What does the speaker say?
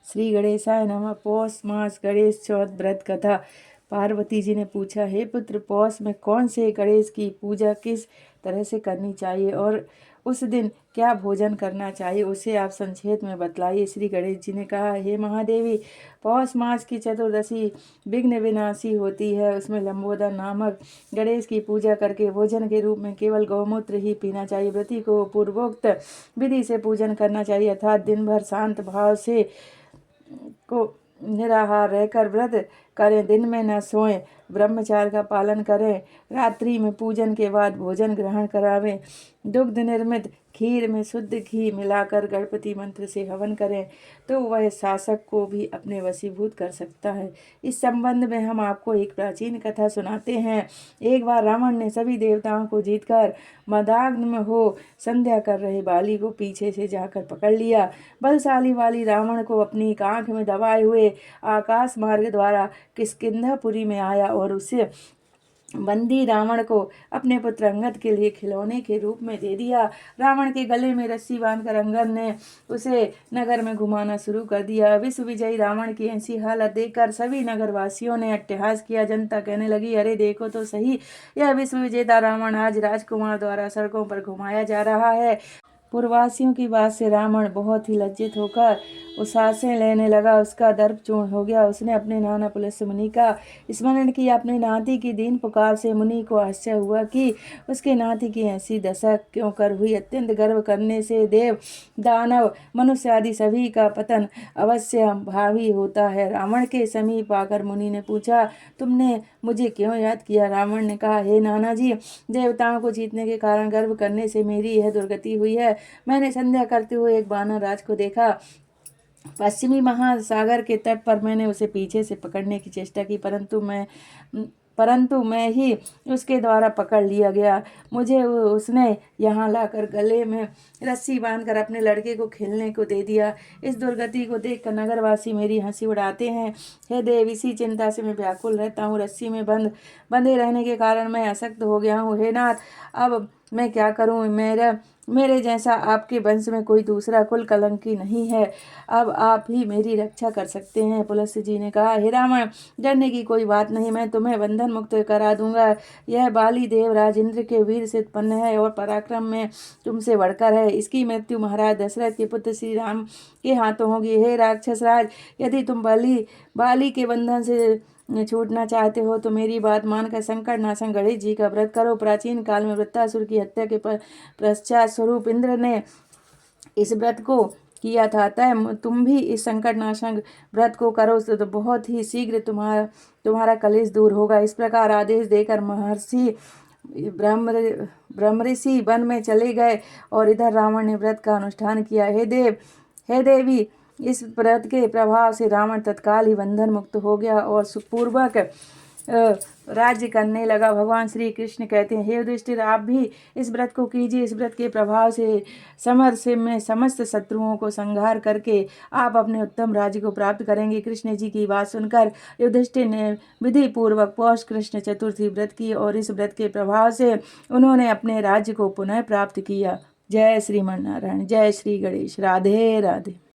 श्री गणेशाय नमः। पौष मास गणेश चौथ व्रत कथा। पार्वती जी ने पूछा, हे पुत्र, पौष में कौन से गणेश की पूजा किस तरह से करनी चाहिए और उस दिन क्या भोजन करना चाहिए, उसे आप संक्षेप में बतलाइए। श्री गणेश जी ने कहा, हे महादेवी, पौष मास की चतुर्दशी विघ्न विनाशी होती है। उसमें लंबोदर नामक गणेश की पूजा करके भोजन के रूप में केवल गौमूत्र ही पीना चाहिए। व्रती को पूर्वोक्त विधि से पूजन करना चाहिए, अर्थात दिन भर शांत भाव से को निराहार रहकर व्रत करें, दिन में न सोएं, ब्रह्मचार्य का पालन करें, रात्रि में पूजन के बाद भोजन ग्रहण करावें, दुग्ध निर्मित खीर में शुद्ध घी मिलाकर गणपति मंत्र से हवन करें तो वह शासक को भी अपने वशीभूत कर सकता है। इस संबंध में हम आपको एक प्राचीन कथा सुनाते हैं। एक बार रावण ने सभी देवताओं को जीतकर मदाग्न हो संध्या कर रहे बाली को पीछे से जाकर पकड़ लिया। बलशाली वाली रावण को अपनी आंख में दबाए हुए आकाश मार्ग द्वारा किष्किंधापुरी में आया और उसे बंदी रावण को अपने पुत्र अंगद के लिए खिलौने के रूप में दे दिया। रावण के गले में रस्सी बांधकर अंगद ने उसे नगर में घुमाना शुरू कर दिया। विश्व विजयी रावण की ऐसी हालत देखकर सभी नगरवासियों ने अट्टहास किया। जनता कहने लगी, अरे देखो तो सही, यह विश्व विजेता रावण आज राजकुमार द्वारा सड़कों पर घुमाया जा रहा है। पूर्ववासियों की बात से रावण बहुत ही लज्जित होकर सांसें लेने लगा। उसका दर्प चूर्ण हो गया। उसने अपने नाना पुलस्त्य मुनि का स्मरण किया। अपने नाती की दीन पुकार से मुनि को आश्चर्य हुआ कि उसके नाती की ऐसी दशा क्यों कर हुई। अत्यंत गर्व करने से देव, दानव, मनुष्य आदि सभी का पतन अवश्य भावी होता है। रावण के समीप आकर मुनि ने पूछा, तुमने मुझे क्यों याद किया? रावण ने कहा, हे नाना जी, देवताओं को जीतने के कारण गर्व करने से मेरी यह दुर्गति हुई है। मैंने संध्या करते हुए एक वानर राज को देखा। पश्चिमी महासागर के तट पर मैंने उसे पीछे से पकड़ने की चेष्टा की, परंतु मैं ही उसके द्वारा पकड़ लिया गया। मुझे उसने यहाँ लाकर गले में रस्सी बांधकर अपने लड़के को खेलने को दे दिया। इस दुर्गति को देखकर नगरवासी मेरी हंसी उड़ाते हैं। हे देव, इसी चिंता से मैं व्याकुल रहता हूँ। रस्सी में बंधे रहने के कारण मैं अशक्त हो गया हूँ। हे नाथ, अब मैं क्या करूँ? मेरे जैसा आपके वंश में कोई दूसरा कुल कलंकी नहीं है। अब आप ही मेरी रक्षा कर सकते हैं। पुलस्त्य जी ने कहा, हे रावण, डरने की कोई बात नहीं, मैं तुम्हें बंधन मुक्त करा दूंगा। यह बाली देवराज इंद्र के वीर से उत्पन्न है और पराक्रम में तुमसे बढ़कर है। इसकी मृत्यु महाराज दशरथ के पुत्र श्री राम के हाथों होगी। हे राक्षस राज, यदि तुम बाली के बंधन से छूटना चाहते हो तो मेरी बात मानकर संकट नाशन गणेश जी का व्रत करो। प्राचीन काल में वृत्तासुर की हत्या के पश्चात स्वरूप इंद्र ने इस व्रत को किया था। अतः तुम भी इस संकट नाशक व्रत को करो तो बहुत ही शीघ्र तुम्हारा कलेश दूर होगा। इस प्रकार आदेश देकर महर्षि ब्रह्मऋषि वन में चले गए और इधर रावण ने व्रत का अनुष्ठान किया। हे देवी, इस व्रत के प्रभाव से रावण तत्काल ही बंधन मुक्त हो गया और सुखपूर्वक राज्य करने लगा। भगवान श्री कृष्ण कहते हैं, हे युधिष्ठिर, आप भी इस व्रत को कीजिए। इस व्रत के प्रभाव से समर में समस्त शत्रुओं को संहार करके आप अपने उत्तम राज्य को प्राप्त करेंगे। कृष्ण जी की बात सुनकर युधिष्ठिर ने विधि पूर्वक पौष कृष्ण चतुर्थी व्रत की और इस व्रत के प्रभाव से उन्होंने अपने राज्य को पुनः प्राप्त किया। जय श्रीमन नारायण, जय श्री गणेश। राधे राधे।